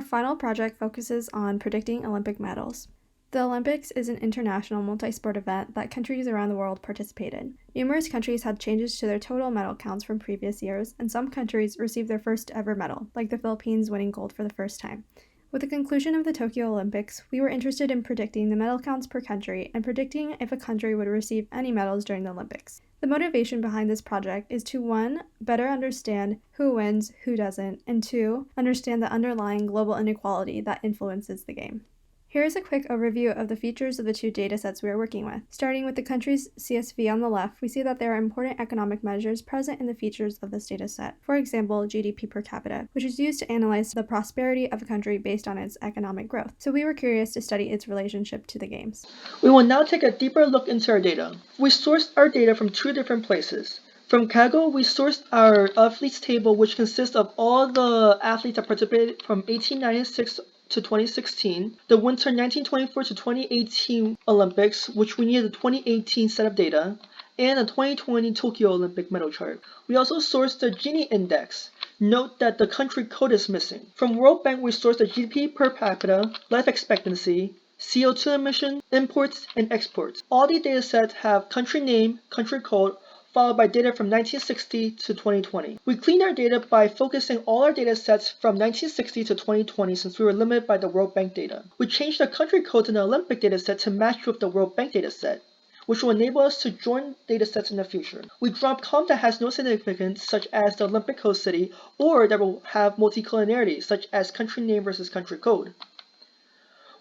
final project focuses on predicting Olympic medals. The Olympics is an international multi-sport event that countries around the world participate in. Numerous countries had changes to their total medal counts from previous years, and some countries received their first ever medal, like the Philippines winning gold for the first time. With the conclusion of the Tokyo Olympics, we were interested in predicting the medal counts per country and predicting if a country would receive any medals during the Olympics. The motivation behind this project is to 1. Better understand who wins, who doesn't, and 2. Understand the underlying global inequality that influences the game. Here is a quick overview of the features of the two datasets we are working with. Starting with the country's CSV on the left, we see that there are important economic measures present in the features of this dataset. For example, GDP per capita, which is used to analyze the prosperity of a country based on its economic growth. So we were curious to study its relationship to the games. We will now take a deeper look into our data. We sourced our data from two different places. From Kaggle, we sourced our athletes table, which consists of all the athletes that participated from 1896 to 2016, the winter 1924 to 2018 Olympics, which we needed the 2018 set of data, and the 2020 Tokyo Olympic medal chart. We also sourced the Gini index. Note that the country code is missing. From World Bank, we sourced the GDP per capita, life expectancy, CO2 emission, imports, and exports. All these datasets have country name, country code, followed by data from 1960 to 2020. We cleaned our data by focusing all our datasets from 1960 to 2020 since we were limited by the World Bank data. We changed the country codes in the Olympic dataset to match with the World Bank dataset, which will enable us to join datasets in the future. We dropped columns that has no significance, such as the Olympic host city, or that will have multicollinearity, such as country name versus country code.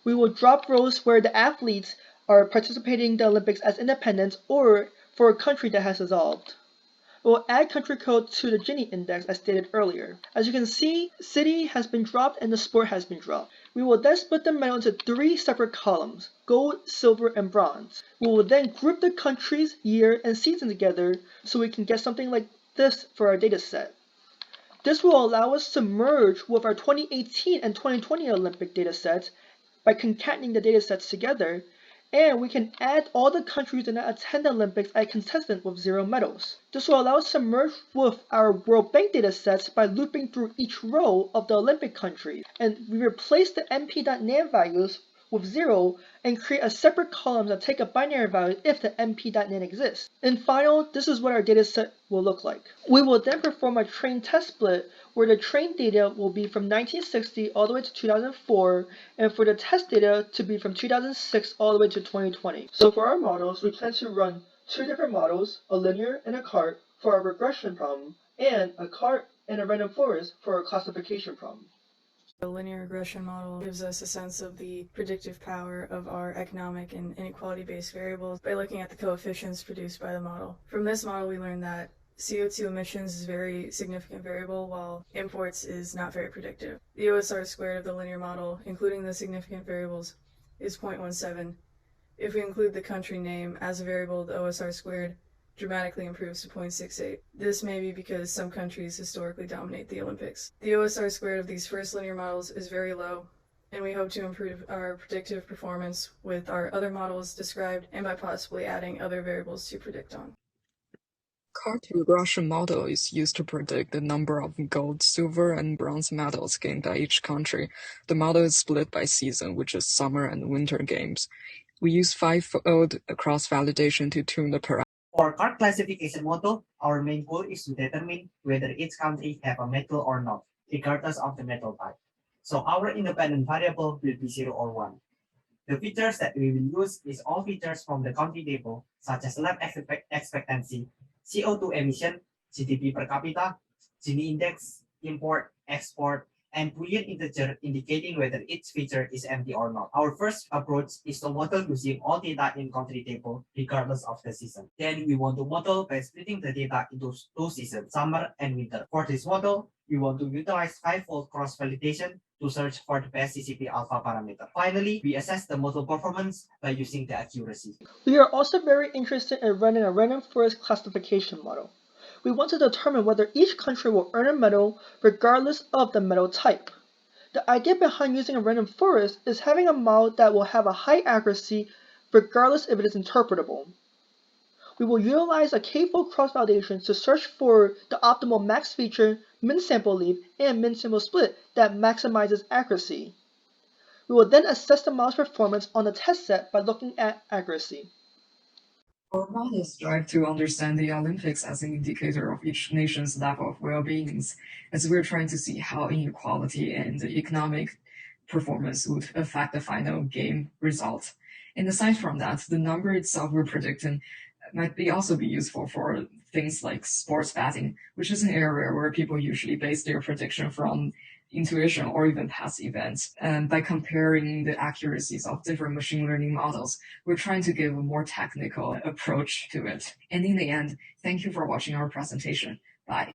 We will drop rows where the athletes are participating in the Olympics as independents or for a country that has dissolved. We will add country code to the Gini index as stated earlier. As you can see, city has been dropped and the sport has been dropped. We will then split the medal into 3 separate columns, gold, silver, and bronze. We will then group the countries, year, and season together so we can get something like this for our data set. This will allow us to merge with our 2018 and 2020 Olympic data sets by concatenating the data sets together, and we can add all the countries that attend the Olympics as contestants with 0 medals. This will allow us to merge with our World Bank data sets by looping through each row of the Olympic countries, and we replace the mp.nan values with 0 and create a separate column that take a binary value if the mp.nan exists. And final, this is what our data set will look like. We will then perform a train test split where the train data will be from 1960 all the way to 2004, and for the test data to be from 2006 all the way to 2020. So for our models, we plan to run 2 different models, a linear and a cart, for our regression problem, and a cart and a random forest for our classification problem. The linear regression model gives us a sense of the predictive power of our economic and inequality-based variables by looking at the coefficients produced by the model. From this model, we learned that CO2 emissions is a very significant variable, while imports is not very predictive. The OSR squared of the linear model, including the significant variables, is 0.17. If we include the country name as a variable, the OSR squared dramatically improves to 0.68. This may be because some countries historically dominate the Olympics. The OSR squared of these first linear models is very low, and we hope to improve our predictive performance with our other models described and by possibly adding other variables to predict on. Cart regression model is used to predict the number of gold, silver, and bronze medals gained by each country. The model is split by season, which is summer and winter games. We use 5-fold cross-validation to tune the parameters. For card classification model, our main goal is to determine whether each country have a medal or not, regardless of the medal type. So our independent variable will be 0 or 1. The features that we will use is all features from the country table, such as life expectancy, CO2 emission, GDP per capita, Gini index, import, export, and Boolean integer indicating whether each feature is empty or not. Our first approach is to model using all data in country table regardless of the season. Then we want to model by splitting the data into 2 seasons, summer and winter. For this model, we want to utilize 5-fold cross-validation to search for the best CCP alpha parameter. Finally, we assess the model performance by using the accuracy. We are also very interested in running a random forest classification model. We want to determine whether each country will earn a medal regardless of the medal type. The idea behind using a random forest is having a model that will have a high accuracy regardless if it is interpretable. We will utilize a k-fold cross-validation to search for the optimal max feature min sample leave, and min sample split that maximizes accuracy. We will then assess the model's performance on the test set by looking at accuracy. Our models strive to understand the Olympics as an indicator of each nation's level of well-being, as we're trying to see how inequality and economic performance would affect the final game result. And aside from that, the number itself we're predicting might also be useful for things like sports betting, which is an area where people usually base their prediction from intuition or even past events. And by comparing the accuracies of different machine learning models, we're trying to give a more technical approach to it. And in the end, thank you for watching our presentation. Bye.